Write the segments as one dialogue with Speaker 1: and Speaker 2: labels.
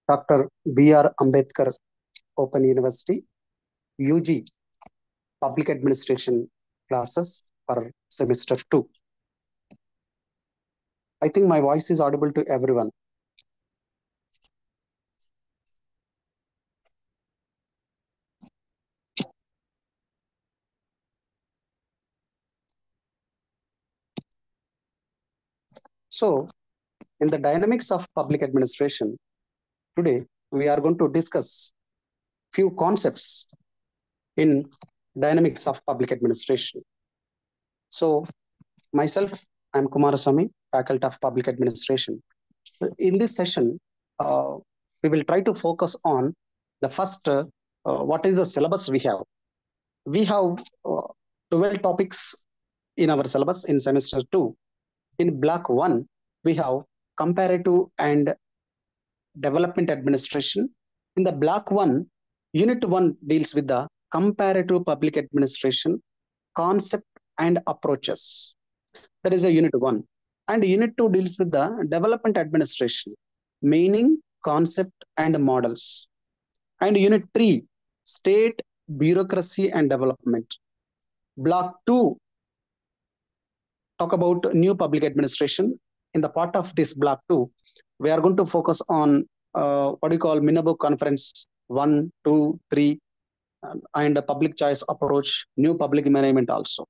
Speaker 1: Dr. B.R. Ambedkar Open University, UG Public Administration classes for semester 2. I think my voice is audible to everyone. So, in the dynamics of public administration, today we are going to discuss few concepts in dynamics of public administration. So, myself, I'm Kumarasamy, Faculty of Public Administration. In this session, we will try to focus on the first, what is the syllabus we have. We have 12 topics in our syllabus in semester 2. In block 1, we have comparative and development administration. In the block 1, unit 1 deals with the comparative public administration concept and approaches. That is a unit 1. And unit 2 deals with the development administration, meaning, concept, and models. And unit 3, state, bureaucracy, and development. Block 2, talk about new public administration. In the part of this block 2, we are going to focus on what we call Minabo Conference 1, 2, 3, and a public choice approach, new public management also.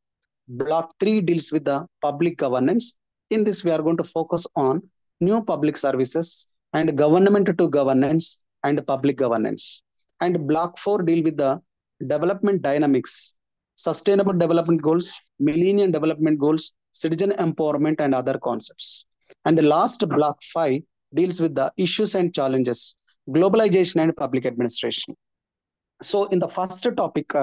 Speaker 1: Block 3 deals with the public governance. In this, we are going to focus on new public services and government to governance and public governance. And block 4 deal with the development dynamics, sustainable development goals, millennium development goals, citizen empowerment, and other concepts. And the last block 5 deals with the issues and challenges, globalization and public administration. So in the first topic,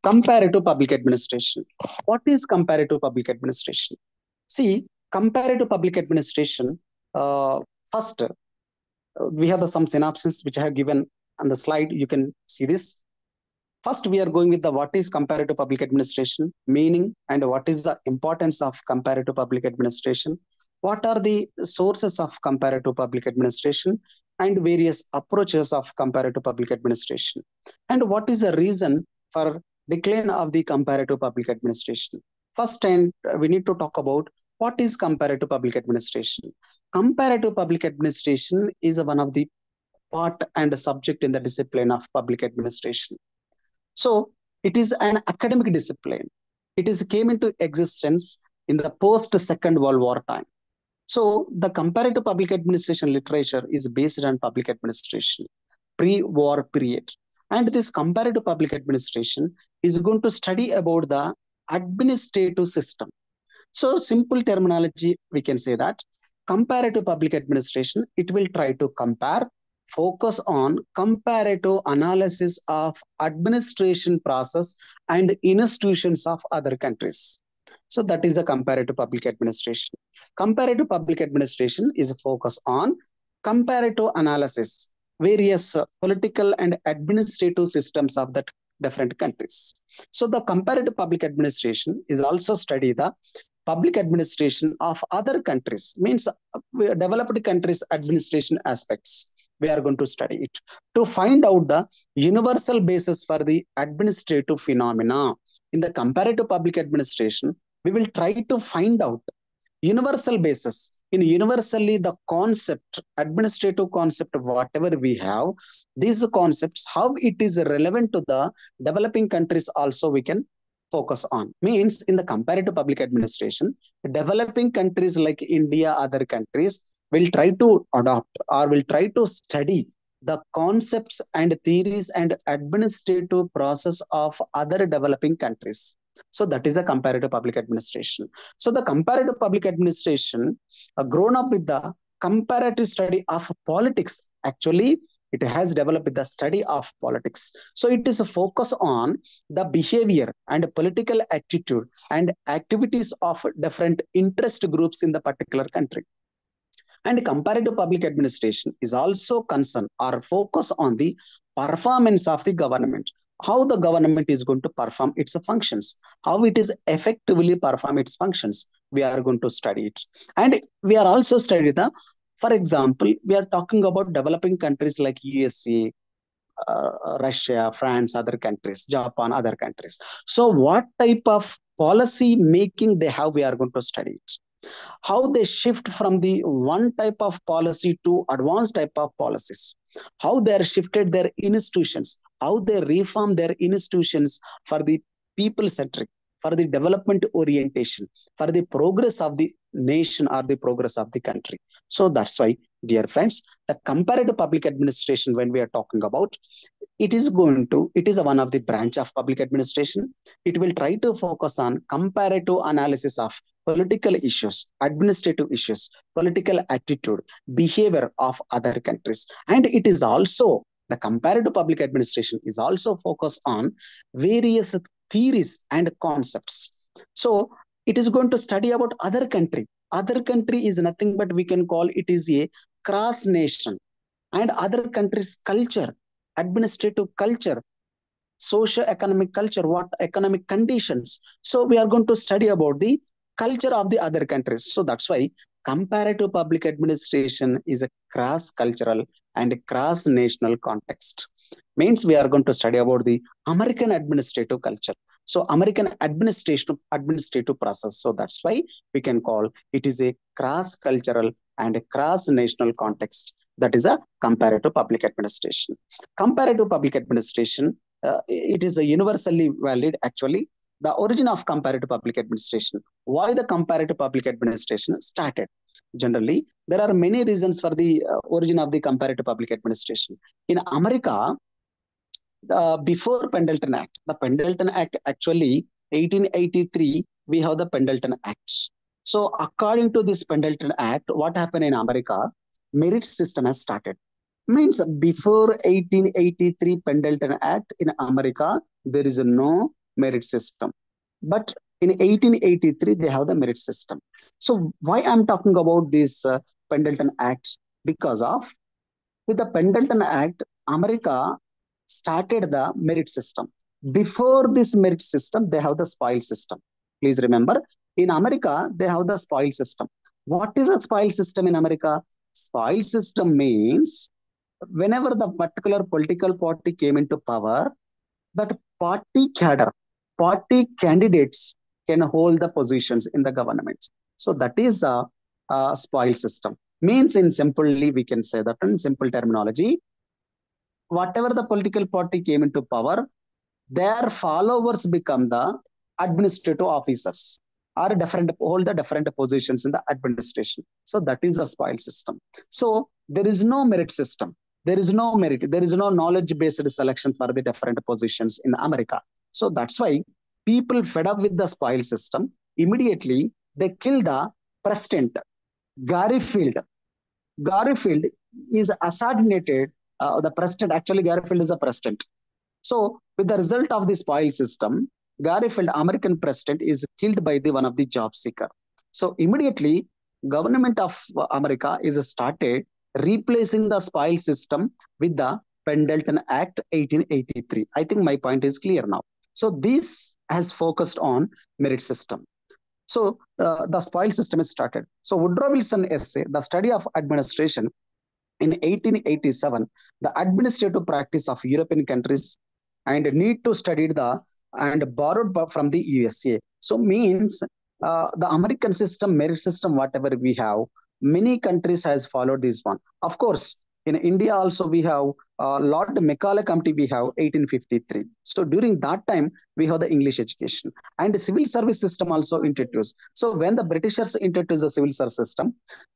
Speaker 1: comparative public administration. What is comparative public administration? See, comparative public administration, first, we have some synopsis which I have given on the slide. You can see this. First, we are going with the what is comparative public administration, meaning, and what is the importance of comparative public administration. What are the sources of comparative public administration and various approaches of comparative public administration? And what is the reason for decline of the comparative public administration? First, and we need to talk about what is comparative public administration. Comparative public administration is one of the part and subject in the discipline of public administration. So it is an academic discipline. It is came into existence in the post-Second World War time. So the comparative public administration literature is based on public administration, pre-war period. And this comparative public administration is going to study about the administrative system. So simple terminology, we can say that comparative public administration, it will try to compare, focus on comparative analysis of administration process and institutions of other countries. So that is a comparative public administration. Comparative public administration is a focus on comparative analysis, various political and administrative systems of that different countries. So the comparative public administration is also study the public administration of other countries, means developed countries administration aspects. We are going to study it to find out the universal basis for the administrative phenomena. In the comparative public administration, we will try to find out universal basis. In universally, the concept, administrative concept, whatever we have, these concepts, how it is relevant to the developing countries also we can focus on. Means in the comparative public administration, developing countries like India, other countries will try to adopt or will try to study the concepts and theories and administrative process of other developing countries. So that is a comparative public administration. So the comparative public administration grown up with the comparative study of politics. Actually, it has developed with the study of politics. So it is a focus on the behavior and political attitude and activities of different interest groups in the particular country. And comparative public administration is also concerned or focus on the performance of the government. how the government is going to perform its functions, how it is effectively perform its functions. We are going to study it. And we are also study the, for example, we are talking about developing countries like USA, Russia, France, other countries, Japan, other countries. So what type of policy making they have, we are going to study it. How they shift from the one type of policy to advanced type of policies, how they are shifted their institutions, how they reform their institutions for the people centric, for the development orientation, for the progress of the nation or the progress of the country. So that's why, dear friends, the comparative public administration, when we are talking about, it is one of the branch of public administration. It will try to focus on comparative analysis of political issues, administrative issues, political attitude, behavior of other countries. And it is also, the comparative public administration is also focused on various theories and concepts. So it is going to study about other country. Other country is nothing but we can call it is a cross nation, and other countries culture, administrative culture, socio-economic culture, what economic conditions. So we are going to study about the culture of the other countries. So that's why comparative public administration is a cross-cultural and cross-national context. Means we are going to study about the American administrative culture. So American administrative process. So that's why we can call it is a cross-cultural and a cross-national context. That is a comparative public administration. Comparative public administration, it is a universally valid actually. The origin of comparative public administration, why the comparative public administration started. Generally there are many reasons for the origin of the comparative public administration. In America, before Pendleton Act, the Pendleton Act actually 1883, we have the Pendleton Act. So according to this Pendleton Act, what happened in America, merit system has started. Means before 1883 Pendleton Act in America, there is no merit system. But in 1883, they have the merit system. So why I'm talking about this Pendleton Act? Because of, with the Pendleton Act, America started the merit system. Before this merit system, they have the spoil system. Please remember, in America, they have the spoil system. What is a spoil system in America? Spoil system means whenever the particular political party came into power, that party cadre, party candidates can hold the positions in the government. So that is a spoil system. Means in simply we can say that in simple terminology, whatever the political party came into power, their followers become the administrative officers or different hold the different positions in the administration. So that is a spoil system. So there is no merit system. There is no merit. There is no knowledge-based selection for the different positions in America. So that's why people fed up with the spoil system. Immediately they kill the president, Garfield. Garfield is assassinated. The president, actually, Garfield is a president. So, with the result of the spoil system, Garfield, American president, is killed by the one of the job seeker. So, immediately, government of America is started replacing the spoil system with the Pendleton Act 1883. I think my point is clear now. So, this has focused on merit system. So the spoil system is started. So Woodrow Wilson essay, The Study of Administration, in 1887, the administrative practice of European countries and need to study the and borrowed from the USA. So means the American system, merit system, whatever we have, many countries has followed this one. Of course, in India also we have Lord Macaulay Committee, we have 1853. So during that time, we have the English education and the civil service system also introduced. So when the Britishers introduced the civil service system,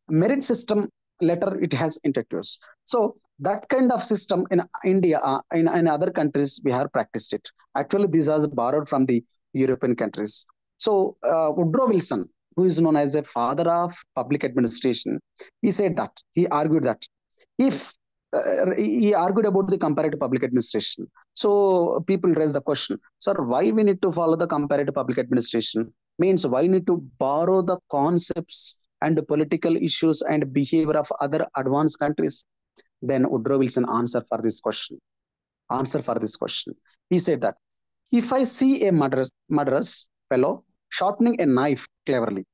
Speaker 1: merit system later it has introduced. So that kind of system in India, in other countries, we have practiced it. Actually, this was borrowed from the European countries. So Woodrow Wilson, who is known as a father of public administration, he said that, he argued that if he argued about the comparative public administration. So people raise the question, sir, why we need to follow the comparative public administration? Means why need to borrow the concepts and the political issues and behavior of other advanced countries? Then Woodrow Wilson answer for this question. answer for this question. He said that if I see a murderous fellow sharpening a knife cleverly,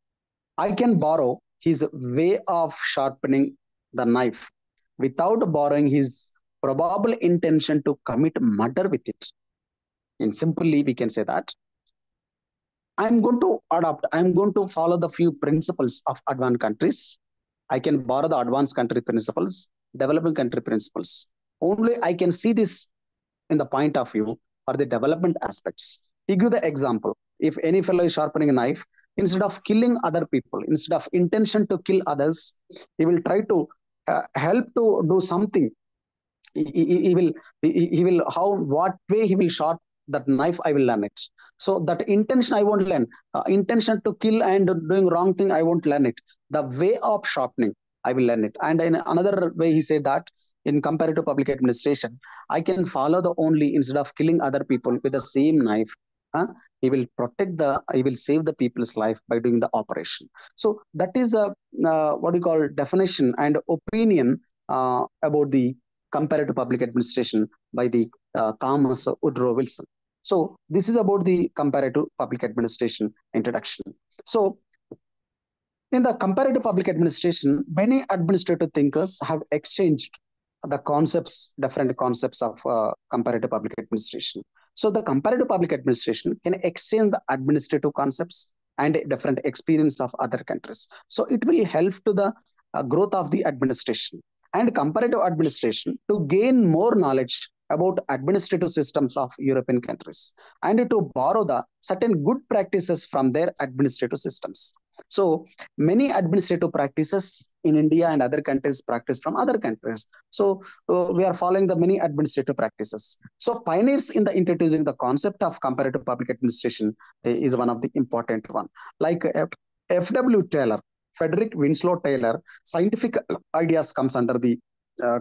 Speaker 1: I can borrow his way of sharpening the knife without borrowing his probable intention to commit murder with it. In simply, we can say that I'm going to follow the few principles of advanced countries. I can borrow the advanced country principles, developing country principles. Only I can see this in the point of view or the development aspects. He give the example. If any fellow is sharpening a knife, instead of killing other people, instead of intention to kill others, he will try to help to do something. He will he will how what way he will sharp that knife, I will learn it. So that intention I won't learn. Intention to kill and doing wrong thing, I won't learn it. The way of sharpening, I will learn it. And in another way, he said that in comparative public administration, I can follow the only instead of killing other people with the same knife. uh, he will save the people's life by doing the operation. So that is a what we call definition and opinion about the comparative public administration by the Thomas Woodrow Wilson. So this is about the comparative public administration introduction. So in the comparative public administration, many administrative thinkers have exchanged the concepts, different concepts of comparative public administration. So the comparative public administration can exchange the administrative concepts and different experience of other countries. So it will help to the growth of the administration and comparative administration to gain more knowledge about administrative systems of European countries and to borrow the certain good practices from their administrative systems. So many administrative practices in India and other countries practice from other countries. So we are following the many administrative practices. So pioneers in the introducing the concept of comparative public administration is one of the important one. Like F.W. Taylor, Frederick Winslow Taylor, scientific ideas comes under the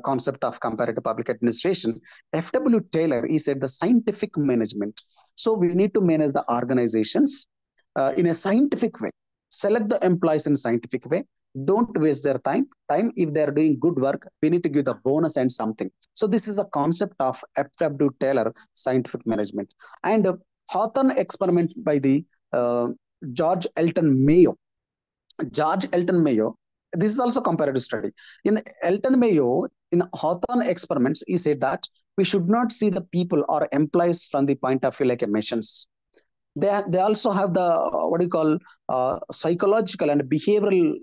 Speaker 1: concept of comparative public administration. F.W. Taylor, he said the scientific management. So we need to manage the organizations in a scientific way. Select the employees in a scientific way. Don't waste their time. If they are doing good work, we need to give the bonus and something. So this is a concept of F.W. Taylor scientific management. And Hawthorne experiment by the George Elton Mayo. George Elton Mayo. This is also comparative study. In Elton Mayo, in Hawthorne experiments, he said that we should not see the people or employees from the point of view like emissions. They also have the what do you call psychological and behavioral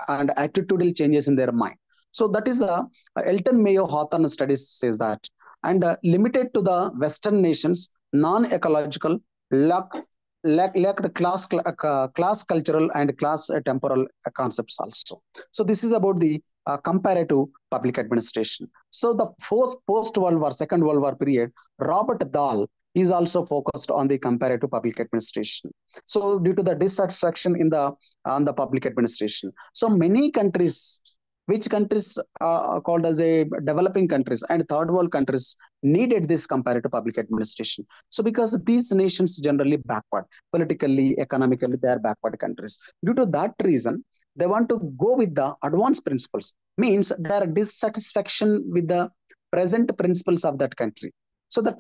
Speaker 1: and attitudinal changes in their mind. So that is a Elton Mayo Hawthorne studies says that, and limited to the Western nations, non-ecological, lacked class cultural and class temporal concepts also. So this is about the comparative public administration. So the post World War, Second World War period, Robert Dahl is also focused on the comparative public administration. So due to the dissatisfaction in the on the public administration, so many countries, which countries are called as a developing countries and third world countries, needed this comparative public administration. So because these nations generally backward politically, economically, they are backward countries. Due to that reason, they want to go with the advanced principles. Means their dissatisfaction with the present principles of that country. So that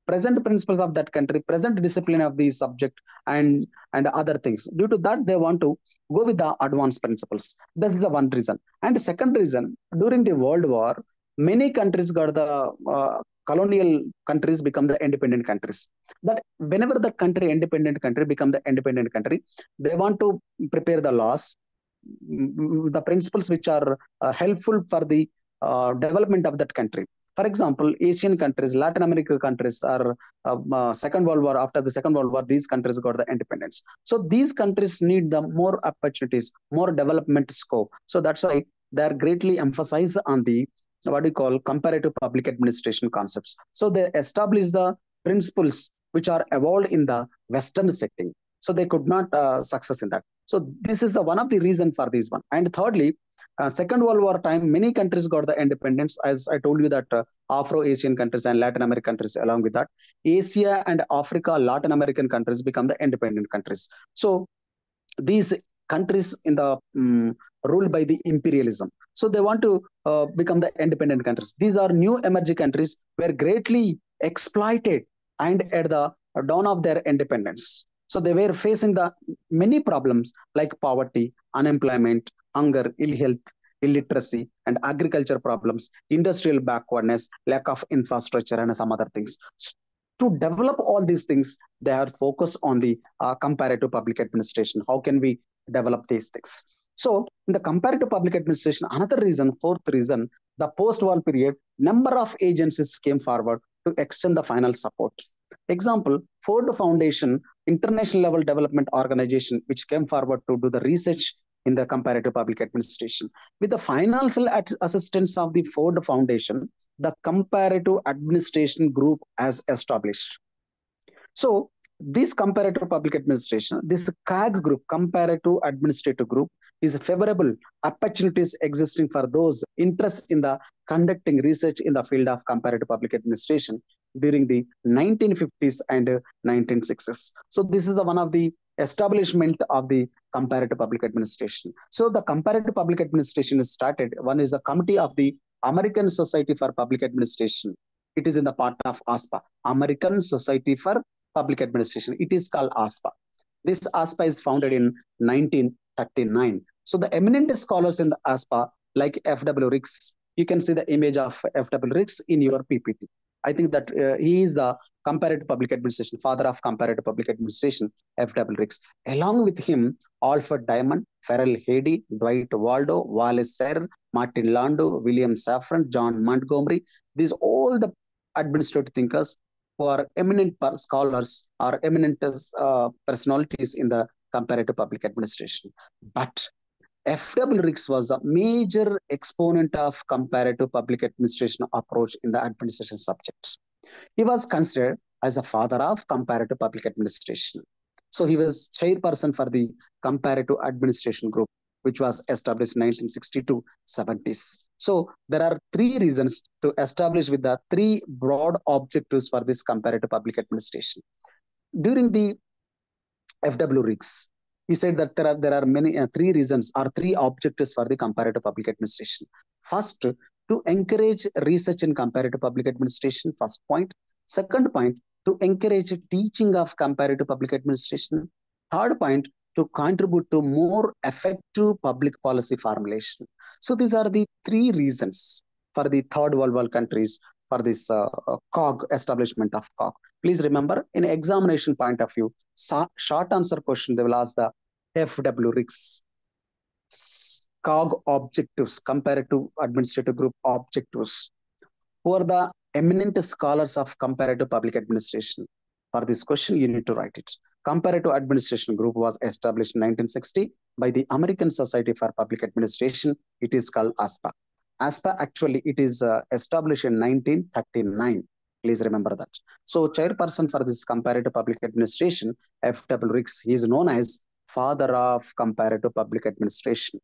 Speaker 1: present principles of that country, present discipline of the subject and other things. Due to that, they want to go with the advanced principles. That is the one reason. And the second reason, during the World War, many countries got the colonial countries become the independent countries. That whenever the country, independent country, become the independent country, they want to prepare the laws, the principles which are helpful for the development of that country. For example, Asian countries, Latin American countries are Second World War. After the Second World War, these countries got the independence. So these countries need the more opportunities, more development scope. So that's why they are greatly emphasized on the what we call comparative public administration concepts. So they establish the principles which are evolved in the Western setting. So they could not success in that. So this is one of the reason for this one. And thirdly, Second World War time, many countries got the independence. As I told you that Afro-Asian countries and Latin American countries, along with that, Asia and Africa, Latin American countries become the independent countries. So these countries in the ruled by the imperialism. So they want to become the independent countries. These are new emerging countries were greatly exploited, and at the dawn of their independence. So they were facing the many problems like poverty, unemployment, hunger, ill health, illiteracy, and agriculture problems, industrial backwardness, lack of infrastructure, and some other things. To develop all these things, they are focused on the comparative public administration. How can we develop these things? So, in the comparative public administration, another reason, fourth reason, the post-war period, number of agencies came forward to extend the final support. Example, Ford Foundation, international level development organization, which came forward to do the research in the comparative public administration. With the financial assistance of the Ford Foundation, the comparative administration group has established. So this comparative public administration, this CAG group, comparative administrative group, is favorable opportunities existing for those interested in the conducting research in the field of comparative public administration during the 1950s and 1960s. So this is one of the establishment of the comparative public administration. So the comparative public administration is started. One is the committee of the American Society for Public Administration. It is in the part of ASPA, American Society for Public Administration. It is called ASPA. This ASPA is founded in 1939. So the eminent scholars in the ASPA, like F.W. Ricks, you can see the image of F.W. Ricks in your PPT. I think that he is the comparative public administration, father of comparative public administration, F.W. Ricks. Along with him, Alfred Diamond, Farrell Hedy, Dwight Waldo, Wallace Serre, Martin Landau, William Safran, John Montgomery, these all the administrative thinkers who are eminent scholars or eminent personalities in the comparative public administration. But F.W. Ricks was a major exponent of comparative public administration approach in the administration subject. He was considered as a father of comparative public administration. So he was chairperson for the comparative administration group, which was established in 1962 70s. So there are three reasons to establish with the three broad objectives for this comparative public administration. During the F.W. Ricks, he said that there are many three reasons or three objectives for the comparative public administration. First, to encourage research in comparative public administration, first point. Second point, to encourage teaching of comparative public administration. Third point, to contribute to more effective public policy formulation. So these are the three reasons for the third world war countries for this COG, establishment of COG. Please remember, in examination point of view, short answer question, they will ask the F.W. Ricks COG objectives, comparative administrative group objectives. Who are the eminent scholars of comparative public administration? For this question, you need to write it. Comparative Administration Group was established in 1960 by the American Society for Public Administration. It is called ASPA. ASPA actually it is established in 1939. Please remember that. So chairperson for this comparative public administration, F.W. Ricks, he is known as father of comparative public administration.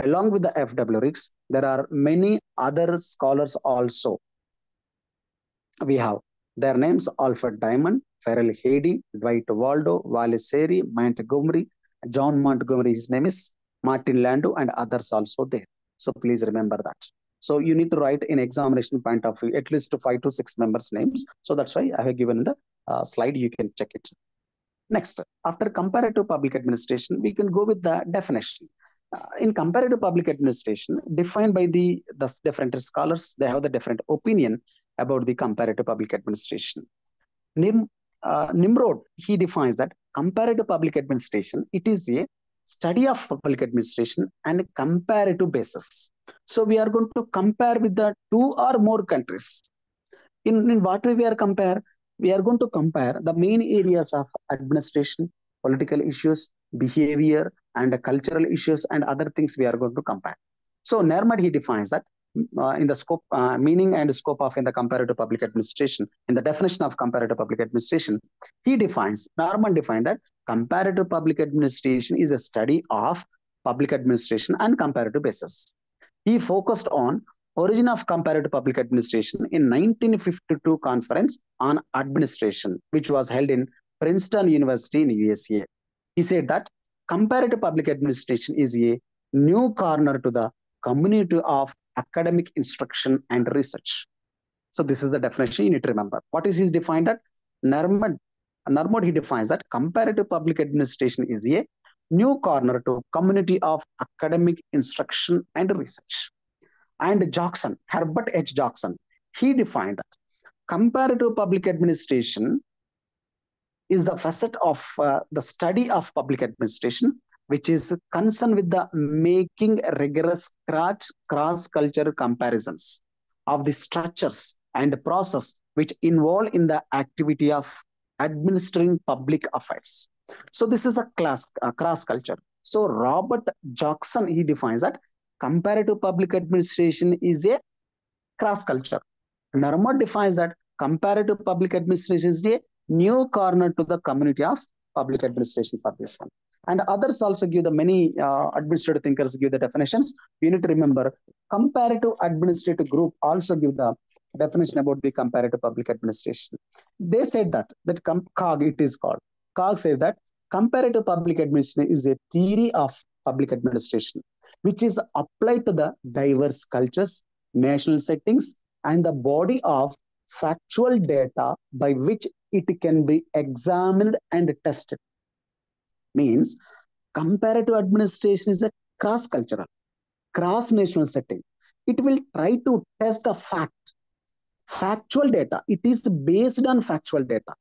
Speaker 1: Along with the F.W. Ricks, there are many other scholars also. We have their names: Alfred Diamond, Farrell Hedy, Dwight Waldo, Wallace Serre, Montgomery, John Montgomery, his name is Martin Landau, and others also there. So please remember that. So you need to write in examination point of view at least 5 to 6 members' names. So that's why I have given the slide. You can check it. Next, after comparative public administration, we can go with the definition. In comparative public administration, defined by the different scholars, they have the different opinion about the comparative public administration. Nimrod, he defines that comparative public administration, it is a study of public administration and a comparative basis. So we are going to compare with the two or more countries. In what way we are compare? We are going to compare the main areas of administration, political issues, behavior, and cultural issues, and other things we are going to compare. So Nermad, he defines that in the scope, meaning and scope of in the comparative public administration, in the definition of comparative public administration, he defines, Norman defined that comparative public administration is a study of public administration and comparative basis. He focused on origin of comparative public administration in 1952 conference on administration, which was held in Princeton University in USA. He said that comparative public administration is a new corner to the community of academic instruction and research. So this is the definition you need to remember. What is he defined at? Narmad, he defines that comparative public administration is a new corner to community of academic instruction and research. And Jackson, Herbert H. Jackson, he defined that comparative public administration is the facet of the study of public administration, which is concerned with the making rigorous cross-cultural comparisons of the structures and process which involve in the activity of administering public affairs. So this is a cross culture. So Robert Jackson, he defines that comparative public administration is a cross culture. Narma defines that comparative public administration is a new corner to the community of public administration for this one. And others also give the many administrative thinkers give the definitions. You need to remember comparative administrative group also give the definition about the comparative public administration. They said that COG it is called. COG said that comparative public administration is a theory of public administration which is applied to the diverse cultures, national settings, and the body of factual data by which it can be examined and tested. Means comparative administration is a cross-cultural, cross-national setting. It will try to test the factual data. It is based on factual data.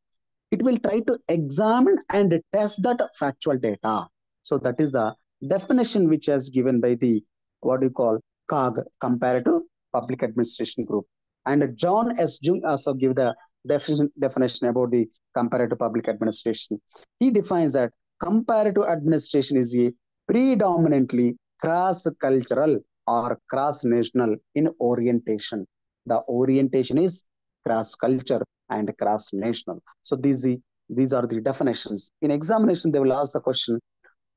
Speaker 1: It will try to examine and test that factual data. So that is the definition which is given by the what you call COG, Comparative Public Administration Group. And John S. Jung also give the definition about the comparative public administration. He defines that comparative administration is a predominantly cross-cultural or cross-national in orientation. The orientation is cross-culture and cross-national. So these are the definitions. In examination, they will ask the question,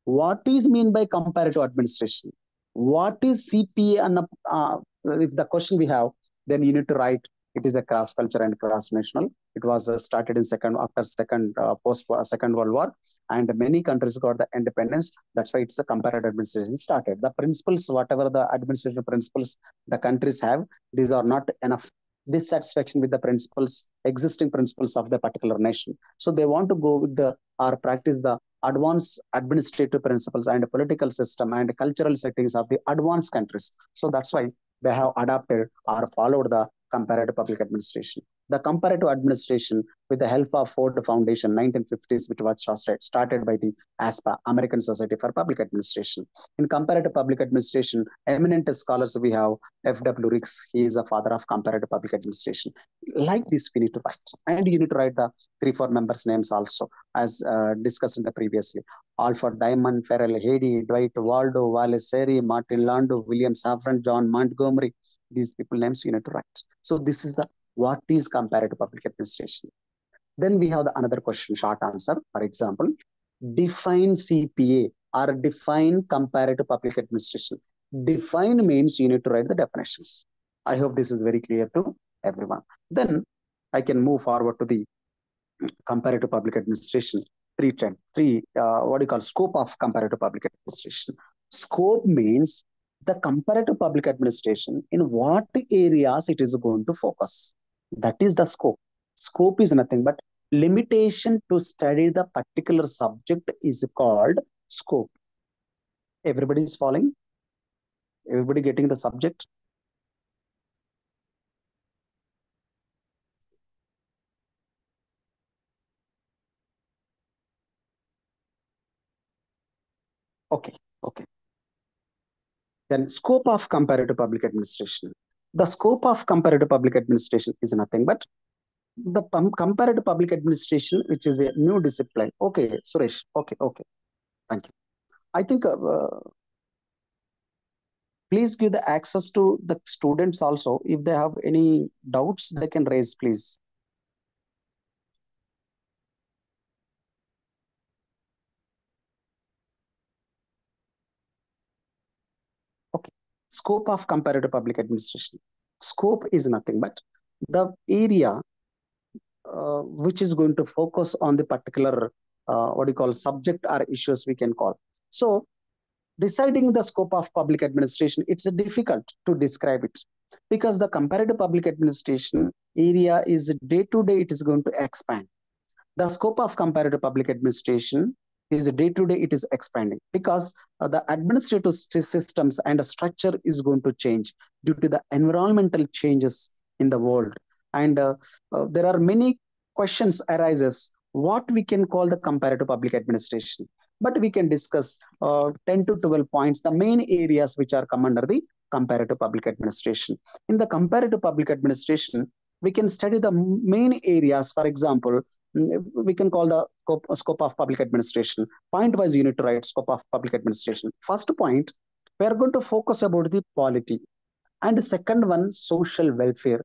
Speaker 1: what is mean by comparative administration? What is CPA? And if the question we have, then you need to write it is a cross culture and cross national. It was started in post Second World War, and many countries got the independence. That's why it's a comparative administration started. The principles, whatever the administrative principles the countries have, these are not enough. Dissatisfaction with the existing principles of the particular nation. So they want to go with or practice the advanced administrative principles and political system and cultural settings of the advanced countries. So that's why they have adopted or followed the comparative public administration. The comparative administration, with the help of Ford Foundation, 1950s, which was started by the ASPA, American Society for Public Administration. In comparative public administration, eminent scholars we have F.W. Riggs. He is the father of comparative public administration. Like this, we need to write. And you need to write the 3-4 members' names also, as discussed in the previously. Alfred Diamond, Farrell Hady, Dwight Waldo, Wallace Seri, Martin Landau, William Safran, John Montgomery. These people names you need to write. So this is the what is comparative public administration. Then we have the another question, short answer. For example, define CPA or define comparative public administration. Define means you need to write the definitions. I hope this is very clear to everyone. Then I can move forward to the comparative public administration. What do you call scope of comparative public administration? Scope means the comparative public administration in what areas it is going to focus. That is the scope. Scope is nothing but limitation to study the particular subject is called scope. Everybody is following? Everybody getting the subject? Okay. Then scope of comparative public administration. The scope of comparative public administration is nothing but the comparative public administration, which is a new discipline. Okay, Suresh. Okay. Thank you. I think please give the access to the students also. If they have any doubts, they can raise, please. Okay. Scope of comparative public administration. Scope is nothing but the area which is going to focus on the particular what do you call subject or issues we can call. So deciding the scope of public administration, it's difficult to describe it. because the comparative public administration area is day to day, it is going to expand. The scope of comparative public administration is day to day, it is expanding because the administrative systems and the structure is going to change due to the environmental changes in the world. And there are many questions arises what we can call the comparative public administration, but we can discuss 10 to 12 points, the main areas which are come under the comparative public administration. In the comparative public administration, we can study the main areas. For example, we can call the scope of public administration. Point wise, you need to write scope of public administration. First point, we are going to focus about the polity. And second one, social welfare.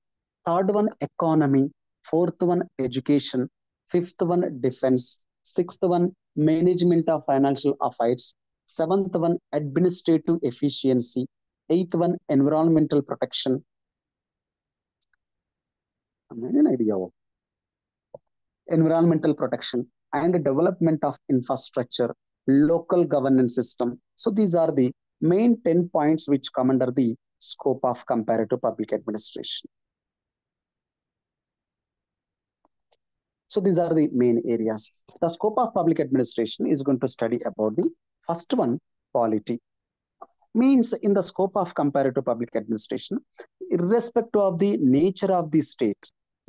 Speaker 1: Third one, economy. Fourth one, education. Fifth one, defense. Sixth one, management of financial affairs. Seventh one, administrative efficiency. Eighth one, environmental protection. An idea of environmental protection and development of infrastructure, local governance system. So these are the main 10 points which come under the scope of comparative public administration. So these are the main areas. The scope of public administration is going to study about the first one, polity. Means in the scope of comparative public administration, irrespective of the nature of the state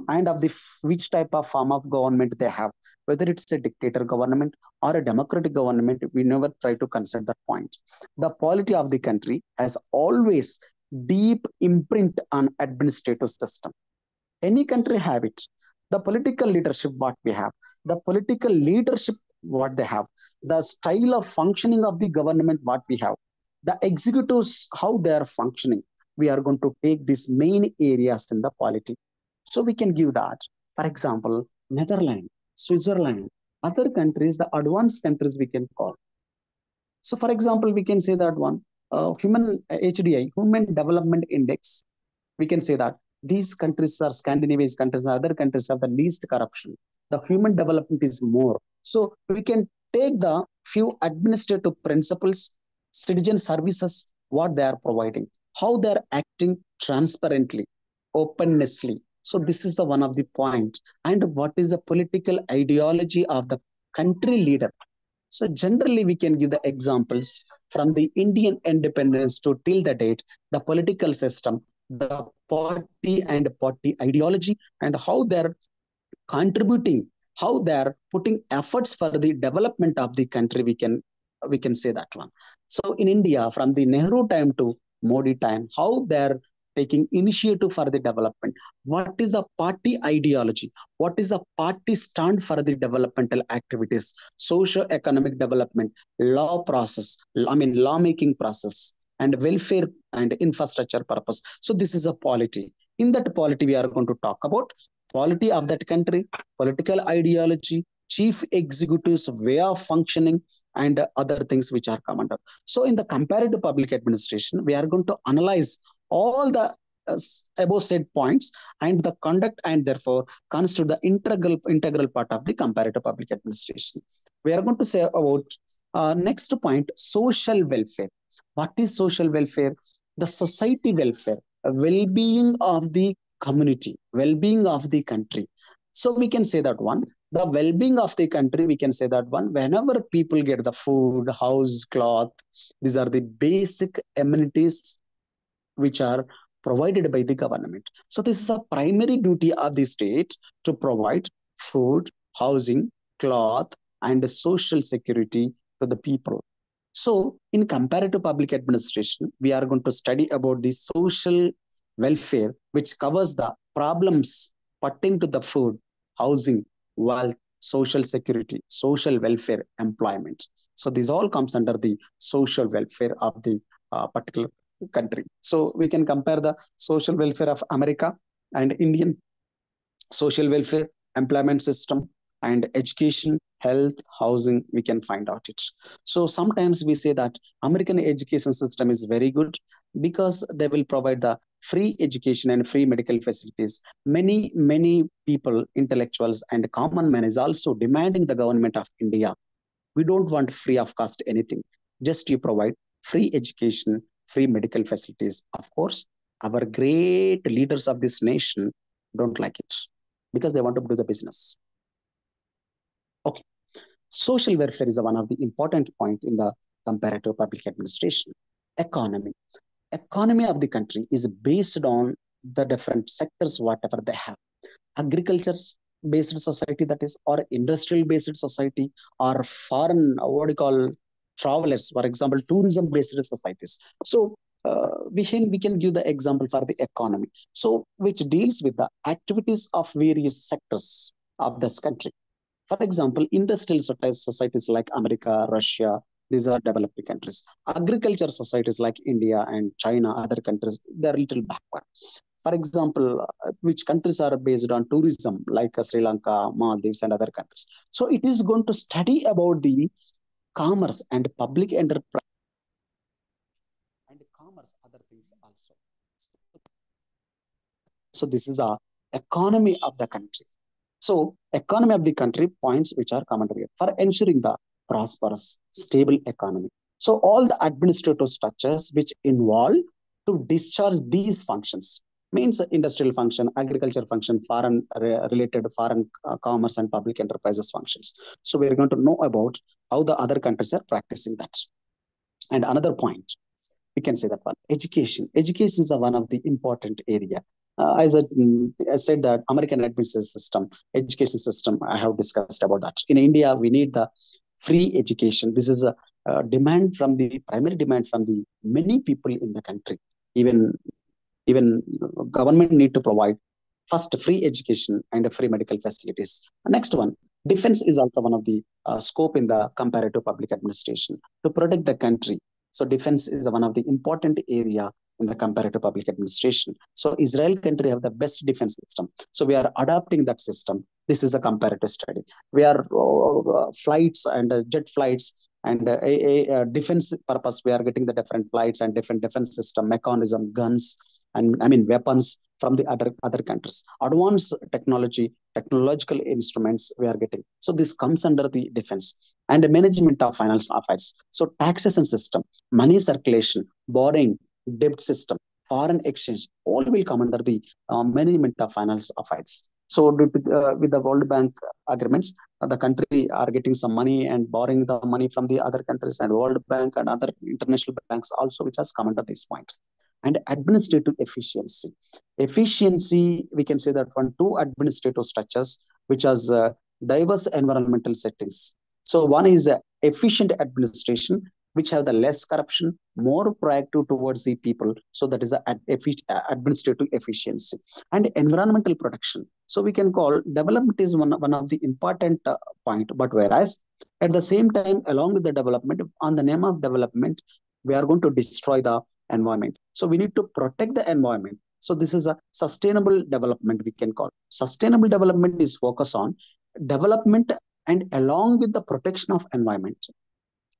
Speaker 1: and of the which type of form of government they have, whether it's a dictator government or a democratic government, we never try to consider that point. The polity of the country has always deep imprint on administrative system. Any country have it. The political leadership what we have, the political leadership what they have, the style of functioning of the government what we have, the executives how they are functioning, we are going to take these main areas in the polity. So we can give that. For example, Netherlands, Switzerland, other countries, the advanced countries we can call. So for example, we can say that one, human HDI, Human Development Index, we can say that these countries are Scandinavian countries, other countries have the least corruption. The human development is more. So we can take the few administrative principles, citizen services, what they are providing, how they are acting transparently, opennessly. So this is the one of the point. And what is the political ideology of the country leader? So generally, we can give the examples from the Indian independence to till the date, the political system, the party and party ideology, and how they're contributing, how they're putting efforts for the development of the country. We can say that one. So in India, from the Nehru time to Modi time, how they're taking initiative for the development. What is the party ideology? What is the party stand for the developmental activities, socio-economic development, law process, lawmaking process, and welfare and infrastructure purpose. So this is a polity. In that polity, we are going to talk about polity of that country, political ideology, chief executives way of functioning, and other things which are come under. So in the comparative public administration, we are going to analyze all the above said points and the conduct, and therefore constitute the integral part of the comparative public administration. We are going to say about next point, social welfare. What is social welfare? The society welfare, well-being of the community, well-being of the country. So we can say that one, the well-being of the country, we can say that one, whenever people get the food, house, cloth, these are the basic amenities which are provided by the government. So this is a primary duty of the state to provide food, housing, cloth, and social security to the people. So in comparative public administration, we are going to study about the social welfare, which covers the problems pertaining to the food, housing, wealth, social security, social welfare, employment. So this all comes under the social welfare of the particular country. So we can compare the social welfare of America and Indian social welfare, employment system, and education, health, housing, we can find out it. So sometimes we say that American education system is very good because they will provide the free education and free medical facilities. Many people, intellectuals, and common man is also demanding the government of India. We don't want free of cost anything. Just you provide free education, free medical facilities, of course, Our great leaders of this nation don't like it because they want to do the business. Okay. Social welfare is one of the important point in the comparative public administration. Economy. Economy of the country is based on the different sectors, whatever they have. Agriculture based society, that is, or industrial based society, or foreign, what do you call, travelers, for example, tourism based societies. So we can give the example for the economy, so which deals with the activities of various sectors of this country. For example, industrial societies like America, Russia, these are developing countries. Agriculture societies like India and China, other countries, they're a little backward. For example, which countries are based on tourism, like Sri Lanka, Maldives, and other countries. So it is going to study about the commerce and public enterprise and commerce, other things also. So this is a economy of the country. So, economy of the country points which are common here for ensuring the prosperous, stable economy. So, all the administrative structures which involve to discharge these functions means industrial function, agriculture function, foreign related foreign commerce and public enterprises functions. So, we are going to know about how the other countries are practicing that. And another point, we can say that one, education is a one of the important area. I said that American education system, I have discussed about that. In India, we need the free education. This is a demand from the primary demand from the many people in the country. Even even government need to provide first free education and free medical facilities. Next one, defense is also one of the scope in the comparative public administration to protect the country. So defense is one of the important area in the comparative public administration. So Israel country have the best defense system, so we are adopting that system. This is a comparative study. We are flights and jet flights and a defense purpose, we are getting the different flights and different defense system mechanism, guns, and I mean weapons from the other countries. Advanced technology, technological instruments we are getting. So this comes under the defense and the management of financial affairs. So taxation system, money circulation, borrowing, debt system, foreign exchange, all will come under the management of financial affairs. So with the World Bank agreements, the country are getting some money and borrowing the money from the other countries and World Bank and other international banks also, which has come under this point. And administrative efficiency. Efficiency, we can say that one, two administrative structures which has diverse environmental settings. So one is efficient administration, which have the less corruption, more proactive towards the people. So that is the administrative efficiency. And environmental protection. So we can call development is one of the important point. But whereas at the same time, along with the development, on the name of development, we are going to destroy the environment. So we need to protect the environment. So this is a sustainable development we can call. Sustainable development is focused on development and along with the protection of environment.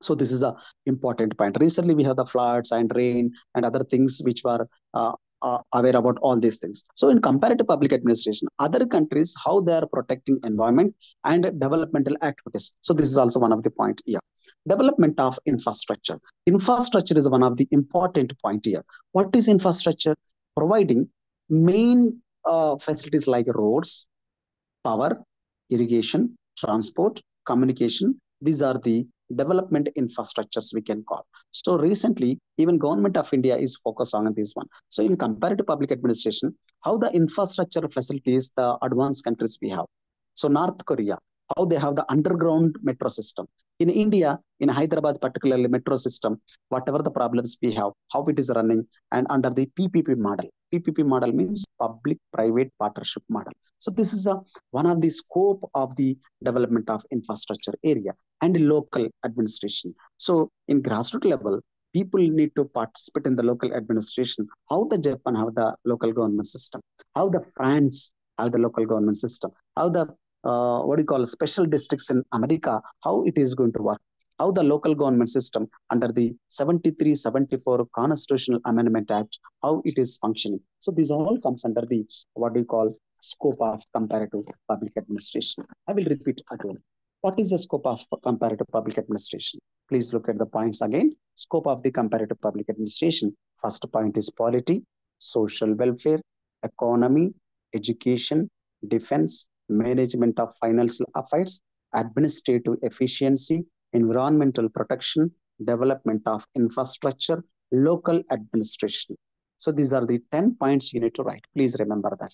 Speaker 1: So this is a important point. Recently, we have the floods and rain and other things which were aware about all these things. So in comparative public administration, other countries, how they are protecting environment and developmental activities. So this is also one of the point here. Development of infrastructure. Infrastructure is one of the important point here. What is infrastructure? Providing main facilities like roads, power, irrigation, transport, communication. These are the development infrastructures we can call. So recently, even government of India is focused on this one. So in comparative public administration, how the infrastructure facilities, the advanced countries we have. So North Korea, how they have the underground metro system. In India, in Hyderabad, particularly metro system, whatever the problems we have, how it is running, and under the PPP model. PPP model means public-private partnership model. So this is one of the scope of the development of infrastructure area and local administration. So in grassroots level, people need to participate in the local administration. How the Japan have the local government system, how the France have the local government system, how the what do you call special districts in America, how it is going to work, how the local government system under the 73-74 Constitutional Amendment Act, how it is functioning. So this all comes under the what do you call scope of comparative public administration. I will repeat again. What is the scope of comparative public administration? Please look at the points again. Scope of the comparative public administration. First point is polity. social welfare, economy, education, defense, management of financial affairs, administrative efficiency, environmental protection, development of infrastructure, local administration. So these are the 10 points you need to write. Please remember that.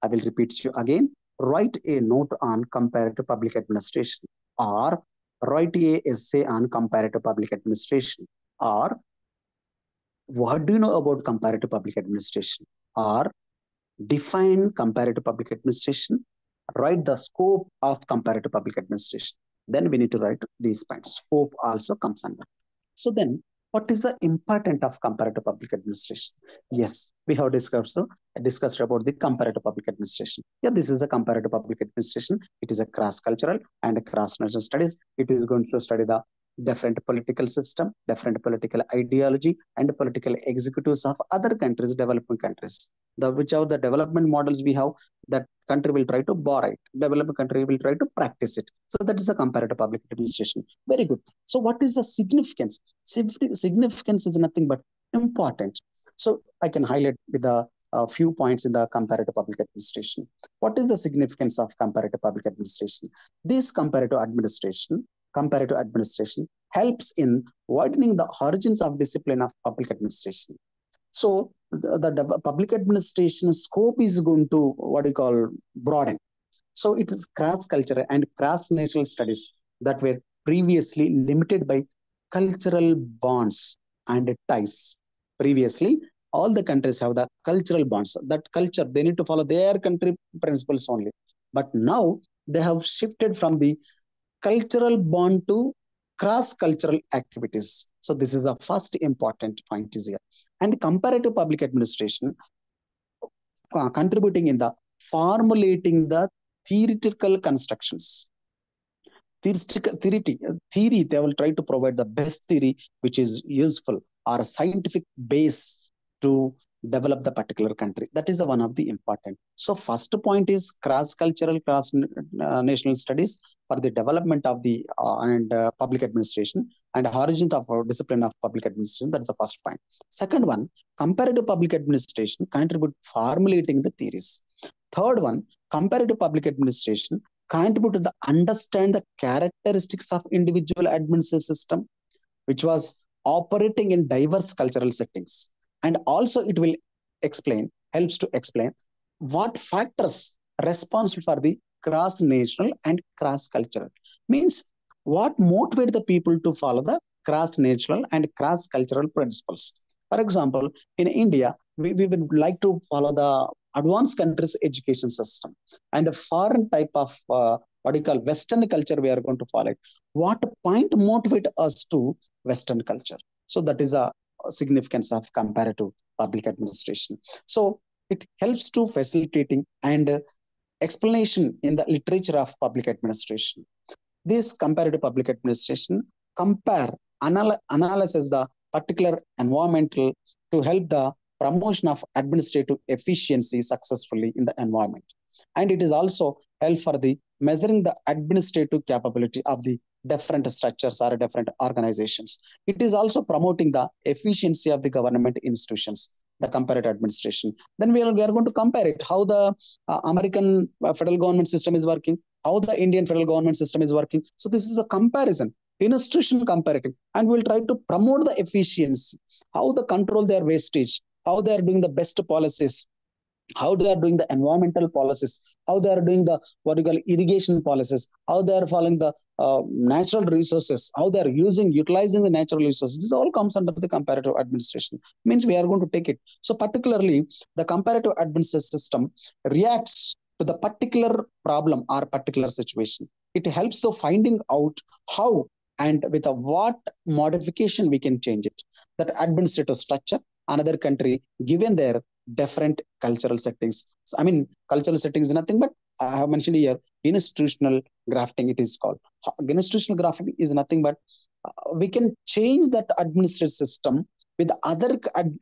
Speaker 1: I will repeat you again. Write a note on comparative public administration, or write a essay on comparative public administration, or what do you know about comparative public administration, or define comparative public administration, write the scope of comparative public administration. Then we need to write these points. Scope also comes under. So then, what is the important of comparative public administration? Yes, we have discussed about the comparative public administration. Yeah, this is a comparative public administration. It is a cross-cultural and cross-national studies. It is going to study the different political system, different political ideology, and political executives of other countries, developing countries. Whichever the development models we have, that country will try to borrow it. Developing country will try to practice it. So that is a comparative public administration. Very good. So what is the significance? Significance is nothing but important. So I can highlight with a few points in the comparative public administration. What is the significance of comparative public administration? This comparative administration helps in widening the origins of discipline of public administration. So the public administration scope is going to what you call broaden. So it is cross-cultural and cross-national studies that were previously limited by cultural bonds and ties. Previously, all the countries have the cultural bonds. That culture, they need to follow their country principles only. But now they have shifted from the cultural bond to cross-cultural activities. So this is the first important point is here. And comparative public administration contributing in the formulating the theoretical constructions. Theory, they will try to provide the best theory which is useful or a scientific base to develop the particular country. That is one of the important. So first point is cross-cultural, cross-national studies for the development of the public administration and origin of discipline of public administration. That is the first point. Second one, comparative public administration contribute formulating the theories. Third one, comparative public administration contribute to the understand the characteristics of individual administrative system, which was operating in diverse cultural settings. And also it will helps to explain what factors responsible for the cross-national and cross-cultural. Means what motivate the people to follow the cross-national and cross-cultural principles. For example, in India, we would like to follow the advanced countries education system, and a foreign type of what you call Western culture we are going to follow it. What point motivate us to Western culture? So that is a significance of comparative public administration. So it helps to facilitating and explanation in the literature of public administration. This comparative public administration analyzes the particular environmental to help the promotion of administrative efficiency successfully in the environment. And it is also help for the measuring the administrative capability of the different structures or different organizations. It is also promoting the efficiency of the government institutions, the comparative administration. Then we are going to compare it, how the American federal government system is working, how the Indian federal government system is working. So this is a comparison, institution comparative, and we'll try to promote the efficiency, how they control their wastage, how they are doing the best policies, how they are doing the environmental policies, how they are doing the what you call irrigation policies, how they are following the natural resources, how they are utilizing the natural resources. This all comes under the comparative administration. Means we are going to take it. So particularly the comparative administration system reacts to the particular problem or particular situation. It helps to finding out how and with a what modification we can change it. That administrative structure, another country, given their different cultural settings. So, I mean, cultural settings is nothing but I have mentioned here institutional grafting. It is called institutional grafting is nothing but we can change that administrative system with other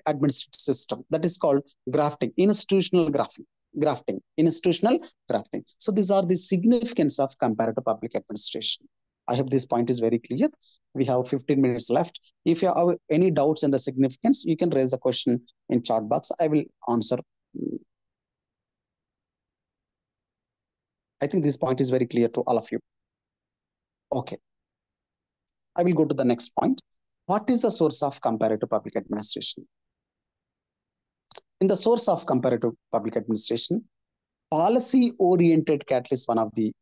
Speaker 1: administrative system. That is called grafting, institutional grafting, institutional grafting. So these are the significance of comparative public administration. I hope this point is very clear. We have 15 minutes left. If you have any doubts in the significance, you can raise the question in chat box. I will answer. I think this point is very clear to all of you. Okay. I will go to the next point. What is the source of comparative public administration? In the source of comparative public administration, policy-oriented catalyst one of the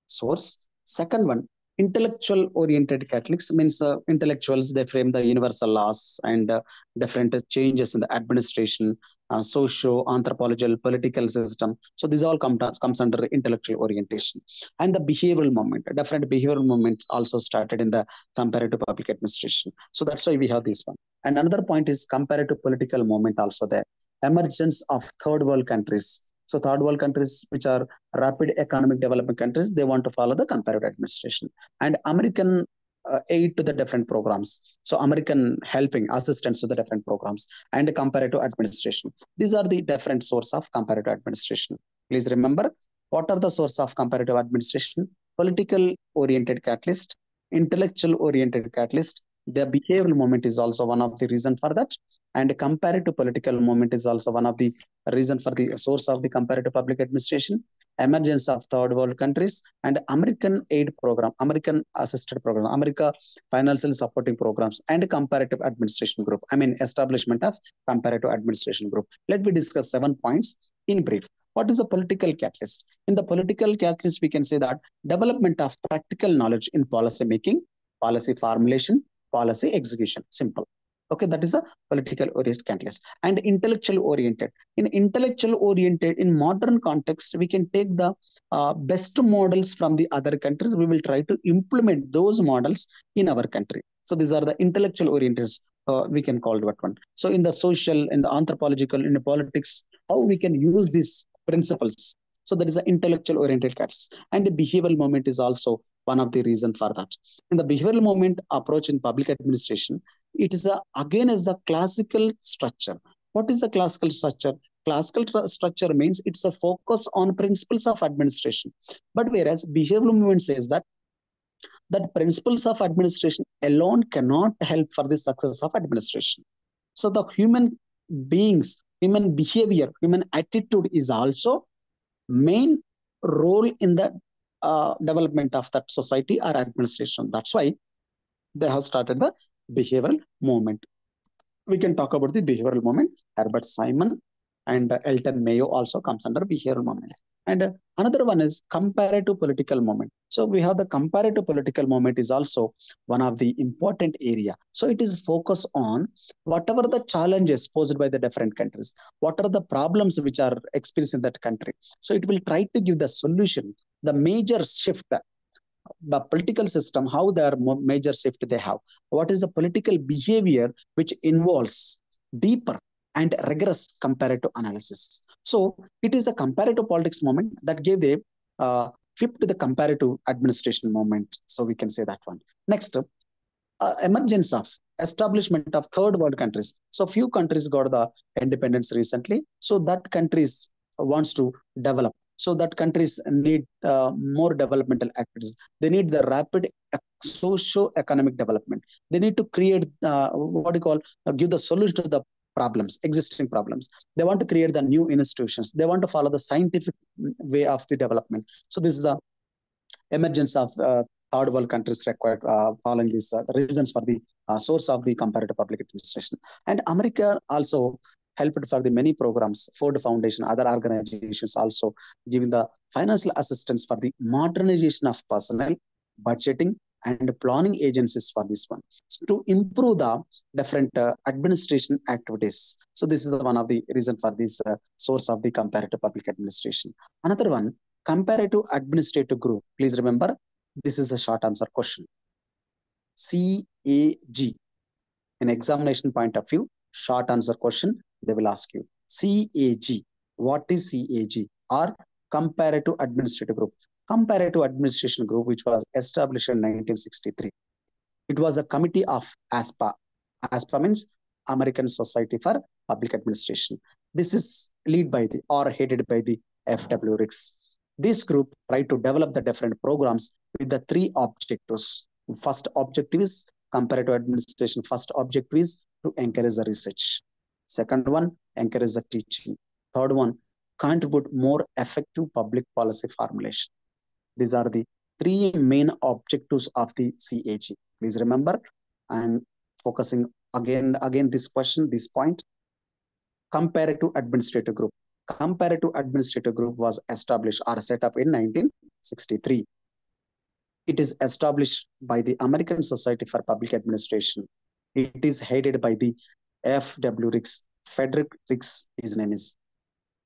Speaker 1: source. Second one, intellectual oriented Catholics means intellectuals, they frame the universal laws and different changes in the administration, socio anthropological, political system. So these all comes under the intellectual orientation. And the behavioral movement, different behavioral movements also started in the comparative public administration. So that's why we have this one. And another point is comparative political movement also there. Emergence of third world countries. So third world countries, which are rapid economic development countries, they want to follow the comparative administration. And American aid to the different programs. So American helping assistance to the different programs and comparative administration. These are the different source of comparative administration. Please remember, what are the source of comparative administration? Political oriented catalyst, intellectual oriented catalyst. The behavioral movement is also one of the reason for that. And comparative political movement is also one of the reason for the source of the comparative public administration. Emergence of third world countries and American aid program, American assisted program, America financial supporting programs, and comparative administration group. I mean, establishment of comparative administration group. Let me discuss 7 points in brief. What is a political catalyst? In the political catalyst, we can say that development of practical knowledge in policy making, policy formulation, policy execution. Simple. Okay, that is a political oriented catalyst. And intellectual oriented. In intellectual oriented, in modern context, we can take the best models from the other countries. We will try to implement those models in our country. So these are the intellectual oriented. We can call that one. So in the social, in the anthropological, in the politics, how we can use these principles. So that is the intellectual oriented catalyst. And the behavioral moment is also one of the reasons for that. In the behavioral moment approach in public administration, it is again as the classical structure. What is the classical structure? Classical structure means it's a focus on principles of administration. But whereas behavioral movement says that principles of administration alone cannot help for the success of administration. So the human beings, human behavior, human attitude is also main role in the development of that society or administration. That's why they have started the behavioral movement. We can talk about the behavioral movement. Herbert Simon and Elton Mayo also comes under behavioral movement. And another one is comparative political movement. So we have the comparative political movement is also one of the important area. So it is focused on whatever the challenges posed by the different countries, what are the problems which are experienced in that country. So it will try to give the solution, the major shift, the political system, how their major shift they have. What is the political behavior which involves deeper and rigorous comparative analysis. So it is a comparative politics moment that gave the flip to the comparative administration moment. So we can say that one. Next, emergence of establishment of third world countries. So few countries got the independence recently. So that countries wants to develop. So that countries need more developmental activities. They need the rapid socio-economic development. They need to create what do you call give the solution to the problems, existing problems. They want to create the new institutions. They want to follow the scientific way of the development. So this is a emergence of third world countries required following these reasons for the source of the comparative public administration. And America also helped for the many programs. Ford Foundation, other organizations also giving the financial assistance for the modernization of personnel, budgeting, and planning agencies for this one. So to improve the different administration activities. So this is one of the reason for this source of the comparative public administration. Another one, comparative administrative group. Please remember, this is a short answer question. CAG. In examination point of view, short answer question, they will ask you. CAG. What is CAG? Or comparative administrative group. Comparative administration group, which was established in 1963. It was a committee of ASPA. ASPA means American Society for Public Administration. This is led by the or headed by the F.W. Riggs. This group tried to develop the different programs with the three objectives. First objective is comparative administration. First objective is to encourage the research. Second one, encourage the teaching. Third one, contribute more effective public policy formulation. These are the three main objectives of the CAG. Please remember, I'm focusing again this question, this point. Comparative Administrative Group. Comparative Administrative Group was established or set up in 1963. It is established by the American Society for Public Administration. It is headed by the F.W. Ricks. Frederick Ricks, his name is.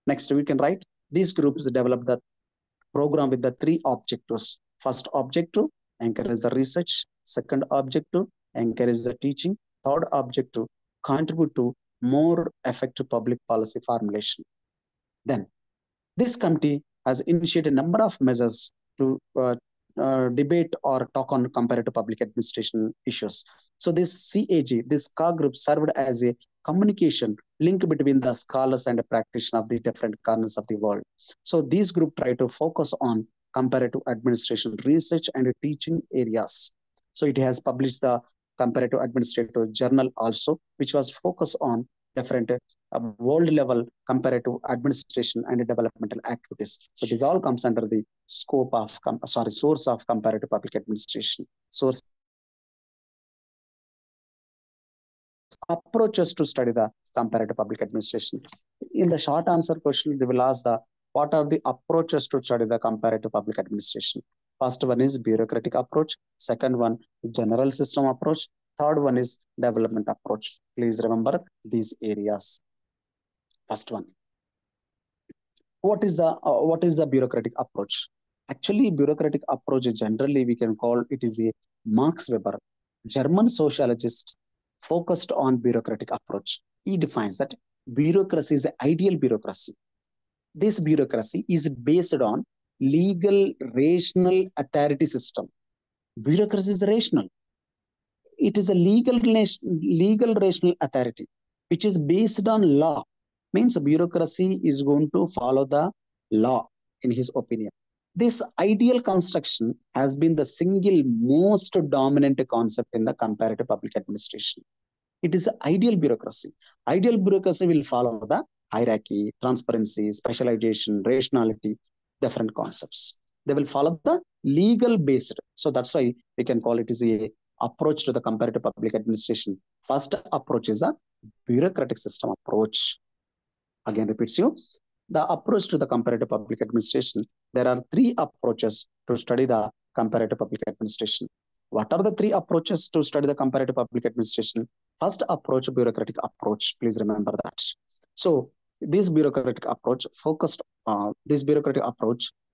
Speaker 1: Next, we can write, these groups developed the program with the three objectives. First objective, encourage the research. Second objective, encourage the teaching. Third objective, contribute to more effective public policy formulation. Then, this committee has initiated a number of measures to debate or talk on comparative public administration issues. So this CAG, this CA group served as a communication link between the scholars and the practitioners of the different corners of the world. So these group try to focus on comparative administration research and teaching areas. So it has published the comparative administrative journal also, which was focused on different world level comparative administration and developmental activities. So this all comes under the scope of, source of comparative public administration. Source approaches to study the comparative public administration. In the short answer question, they will ask the what are the approaches to study the comparative public administration. First one is bureaucratic approach. Second one, general system approach. Third one is development approach. Please remember these areas. First one. What is the bureaucratic approach? Actually, bureaucratic approach generally we can call it is a Max Weber, German sociologist, focused on bureaucratic approach. He defines that bureaucracy is the ideal bureaucracy. This bureaucracy is based on legal, rational authority system. Bureaucracy is rational. It is a legal rational authority, which is based on law. Means bureaucracy is going to follow the law, in his opinion. This ideal construction has been the single most dominant concept in the comparative public administration. It is ideal bureaucracy. Ideal bureaucracy will follow the hierarchy, transparency, specialization, rationality, different concepts. They will follow the legal based. So that's why we can call it is a approach to the comparative public administration. First approach is a bureaucratic system approach. Again repeats you, the approach to the comparative public administration. There are three approaches to study the comparative public administration. What are the three approaches to study the comparative public administration? First approach, bureaucratic approach. Please remember that. So this bureaucratic approach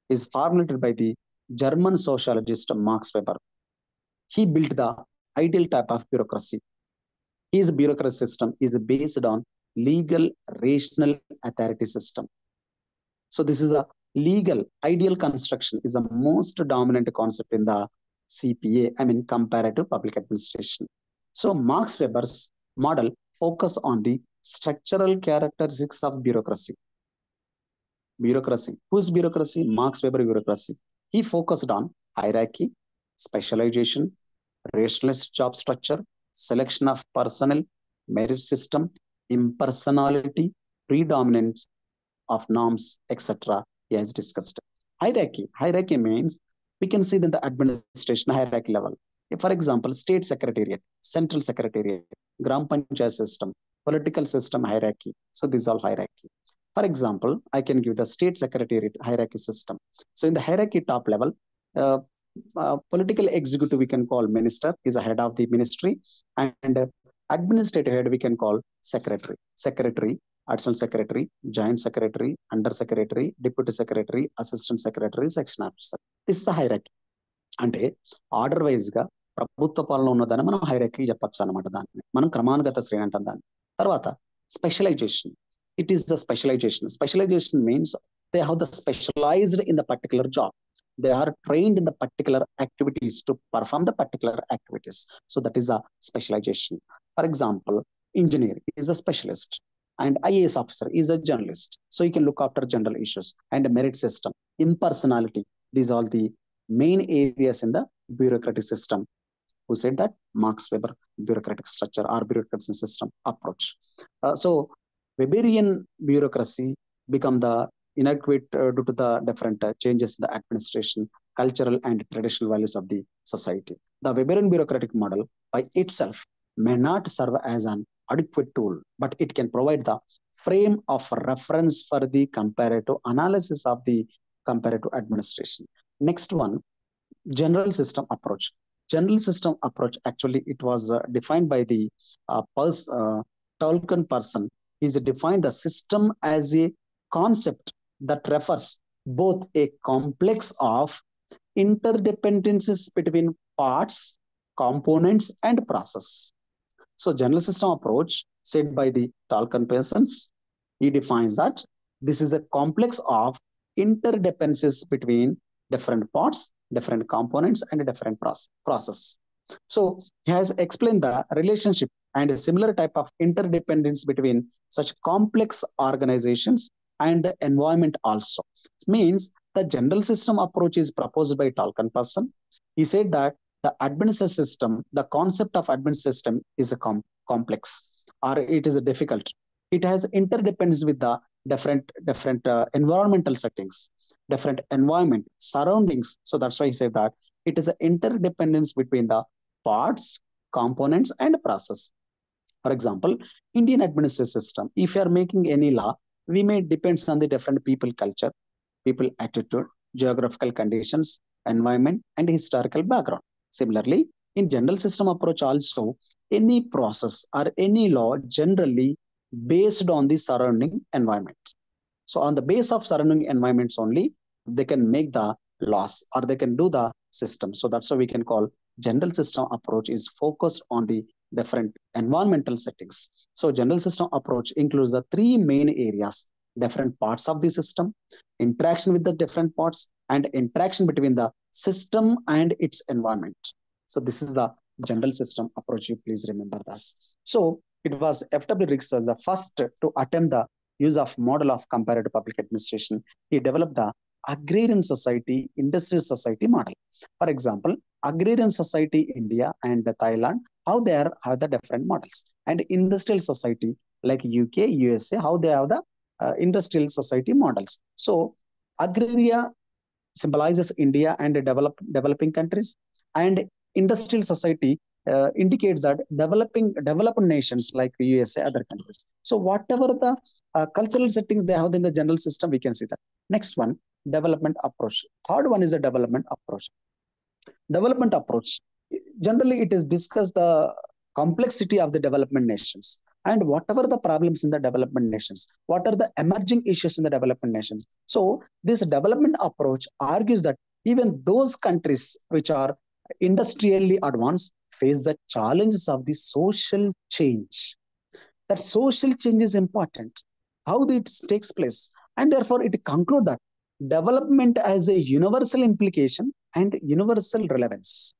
Speaker 1: is formulated by the German sociologist Max Weber. He built the ideal type of bureaucracy. His bureaucracy system is based on legal, rational authority system. So this is a legal, ideal construction is the most dominant concept in the CPA, comparative public administration. So Max Weber's model focus on the structural characteristics of bureaucracy. Bureaucracy. Whose bureaucracy? Max Weber bureaucracy. He focused on hierarchy, specialization, rationalist job structure, selection of personnel, merit system, impersonality, predominance of norms, etc. He has discussed. Hierarchy. Hierarchy means we can see that the administration hierarchy level. For example, state secretariat, central secretariat, Gram Panchayat system, political system hierarchy. So these are hierarchy. For example, I can give the state secretariat hierarchy system. So in the hierarchy top level, political executive we can call minister, is a head of the ministry, and administrative head we can call secretary. Secretary, additional secretary, joint secretary, under secretary, deputy secretary, assistant secretary, section officer. This is the hierarchy. అంటే order wise గా ప్రభుత్వ పాలన ఉన్నదాన్ని మనం hierarchy చెప్పచ్చు అనమాట. దాన్ని మనం క్రమానుగత శ్రేణి అంటాం. దాన్ని తర్వాత specialisation. It is the specialisation. Specialisation means they have the specialised in the particular job. They are trained in the particular activities to perform the particular activities. So that is a specialization. For example, engineer is a specialist and IAS officer is a journalist. So he can look after general issues and a merit system. impersonality. These are the main areas in the bureaucratic system. Who said that? Max Weber, bureaucratic structure or bureaucracy system approach. So Weberian bureaucracy become the inadequate due to the different changes in the administration, cultural and traditional values of the society. The Weberian bureaucratic model by itself may not serve as an adequate tool, but it can provide the frame of reference for the comparative analysis of the comparative administration. Next one, general system approach. General system approach, actually it was defined by the Tolkien person. He's defined the system as a concept that refers both a complex of interdependencies between parts, components, and process. So general system approach said by the Tolkien persons, he defines that this is a complex of interdependencies between different parts, different components, and different process. So he has explained the relationship and a similar type of interdependence between such complex organizations and the environment also. It means the general system approach is proposed by Tolkien person. He said that the administrative system, the concept of administrative system is a complex or it is a difficult. It has interdependence with the different environmental settings, different environment, surroundings. So that's why he said that it is an interdependence between the parts, components, and process. For example, Indian administrative system, if you are making any law, we may depends on the different people culture, people attitude, geographical conditions, environment, and historical background. Similarly, in general system approach also, any process or any law generally based on the surrounding environment. So on the base of surrounding environments only, they can make the laws or they can do the system. So that's why we can call general system approach is focused on the different environmental settings. So general system approach includes the three main areas: different parts of the system, interaction with the different parts, and interaction between the system and its environment. So this is the general system approach. You please remember this. So it was F.W. Rickson, the first to attempt the use of model of comparative public administration. He developed the agrarian society, industrial society model. For example, agrarian society India and Thailand, how they have the different models, and industrial society like UK, USA, how they have the industrial society models. So agraria symbolizes India and developing countries, and industrial society indicates that developed nations like USA, other countries. So whatever the cultural settings they have in the general system, we can see that. Next one, development approach. Third one is the development approach. Development approach. Generally, it is discuss the complexity of the development nations and whatever the problems in the development nations, what are the emerging issues in the development nations. So this development approach argues that even those countries which are industrially advanced face the challenges of the social change. That social change is important, how it takes place, and therefore it concludes that development has a universal implication and universal relevance.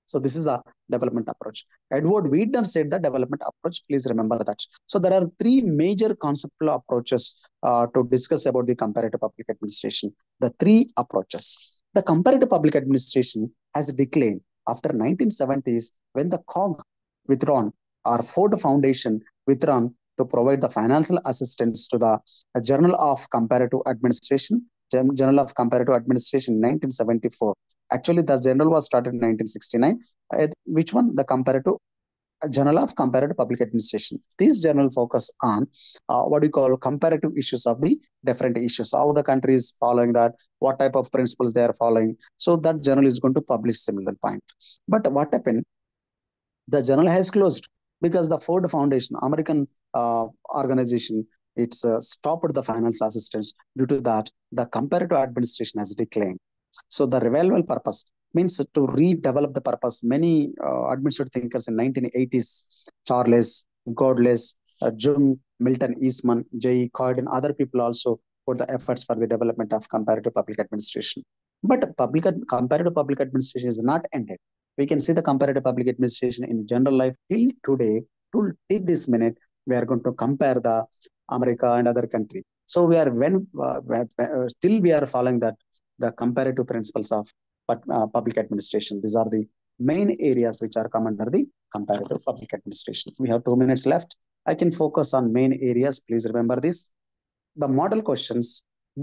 Speaker 1: So this is a development approach. Edward Wheaton said the development approach. Please remember that. So there are three major conceptual approaches to discuss about the comparative public administration. The three approaches. The comparative public administration has declined after 1970s when the COG withdrawn or Ford Foundation withdrawn to provide the financial assistance to the Journal of Comparative Administration, Journal of Comparative Administration in 1974. Actually, the journal was started in 1969. Which one? The Comparative Journal of Comparative Public Administration. This journal focus on what you call comparative issues of the different issues, how the country is following that, what type of principles they are following. So that journal is going to publish similar point. But what happened? The journal has closed because the Ford Foundation, American organization, it's stopped the financial assistance. Due to that, the comparative administration has declined. So the revival purpose means to redevelop the purpose. Many administrative thinkers in 1980s, Charles, Godless, Jung, Milton Eastman, J. Coyd, and other people also put the efforts for the development of comparative public administration. But comparative public administration is not ended. We can see the comparative public administration in general life till today. To take this minute, we are going to compare the America and other country. So we are still we are following that the comparative principles of public administration. These are the main areas which are come under the comparative public administration. We have 2 minutes left. I can focus on main areas. Please remember this. The model questions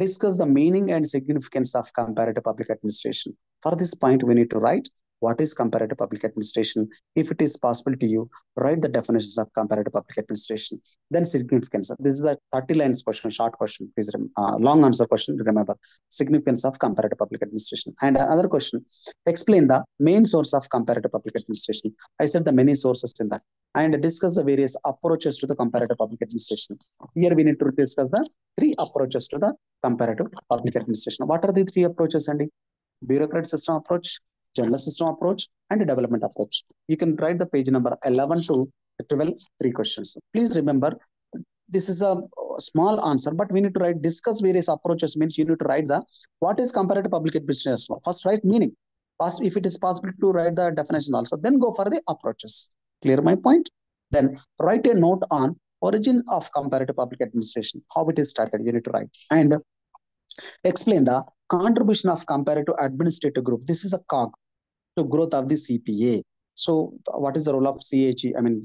Speaker 1: discuss the meaning and significance of comparative public administration. For this point, we need to write what is comparative public administration. If it is possible to you, write the definitions of comparative public administration. Then significance. This is a 30 lines question, short question. Please, long answer question. Remember significance of comparative public administration. And another question: explain the main source of comparative public administration. I said the many sources in that, and discuss the various approaches to the comparative public administration. Here we need to discuss the three approaches to the comparative public administration. What are the three approaches, Andy? Bureaucrat system approach, general system approach, and development approach. You can write the page number 11 to 12, three questions. Please remember, this is a small answer, but we need to write discuss various approaches means you need to write the what is comparative public administration. First write meaning. First, if it is possible to write the definition also, then go for the approaches. Clear my point? Then write a note on origin of comparative public administration, how it is started, you need to write. And explain the contribution of comparative administrative group. This is a cog to growth of the CPA. So what is the role of CHE? I mean,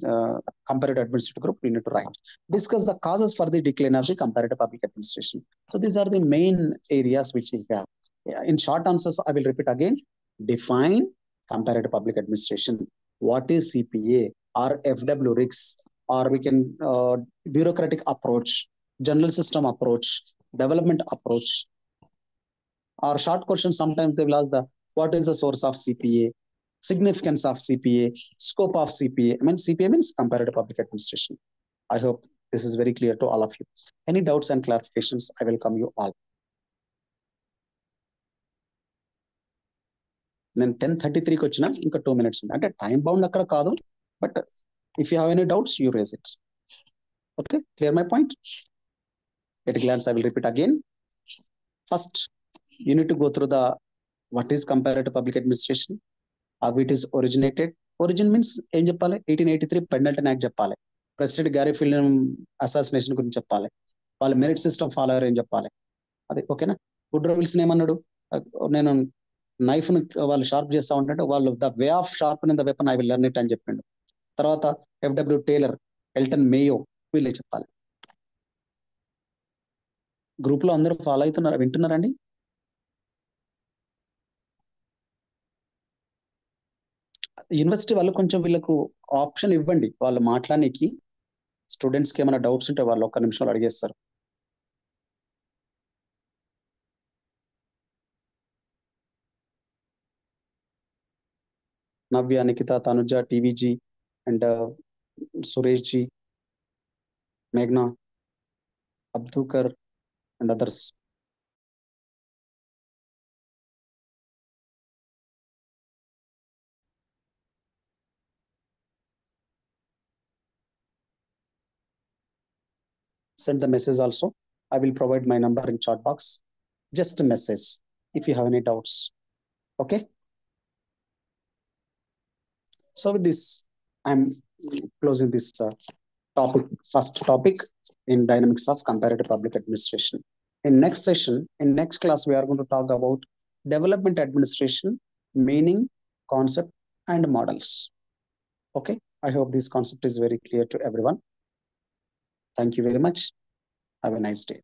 Speaker 1: comparative administrative group, we need to write. Discuss the causes for the decline of the comparative public administration. So these are the main areas which we have. In short answers, I will repeat again. Define comparative public administration. What is CPA or FW RICS, or we can bureaucratic approach, general system approach, development approach, or short questions. Sometimes they will ask the what is the source of CPA, significance of CPA, scope of CPA. I mean, CPA means comparative public administration. I hope this is very clear to all of you. Any doubts and clarifications, I welcome you all. Then 10:33 వచ్చిన ఇంకా 2 minutes ఉంది. అంటే time bound అక్కడ కాదు, but if you have any doubts, you raise it. Okay, clear my point? At a glance, I will repeat again. First, you need to go through the what is comparative public administration, how it is originated. Origin means ఏం చెప్పాలి? 1883 పెండల్టన్ act చెప్పాలి. President Gary film assassination గురించి చెప్పాలి. వాళ్ళ merit system follow అయ్యారు ఏం చెప్పాలి. అది ఓకేనా? వుడ్రో విల్సన్ ఏమన్నాడు? నేను నైఫ్ ను వాళ్ళు షార్ప్ చేస్తా ఉంటే వాళ్ళు the way of sharp in the weapon I will learn it అని చెప్పిండు. తర్వాత ఎఫ్డబ్ల్యూ టేలర్, ఎల్టన్ మేయో, వీళ్ళే చెప్పాలి. గ్రూప్ లో అందరూ ఫాలో అవుతున్నారు, వింటున్నారండి? యూనివర్సిటీ వాళ్ళు కొంచెం వీళ్ళకు ఆప్షన్ ఇవ్వండి, వాళ్ళు మాట్లాడడానికి. స్టూడెంట్స్కి ఏమైనా డౌట్స్ ఉంటే వాళ్ళు ఒక్క నిమిషంలో అడిగేస్తారు. నవ్య, నిఖిత, తనుజ, టీవీజీ, అండ్ సురేష్ జీ, మేఘ్నా, Abdukar, and others. Send the message also. I will provide my number in chat box. Just a message if you have any doubts. Okay. So with this, I'm closing this topic, first topic in dynamics of comparative public administration. In next session, in next class, we are going to talk about development administration, meaning, concept, and models. Okay. I hope this concept is very clear to everyone. Thank you very much. Have a nice day.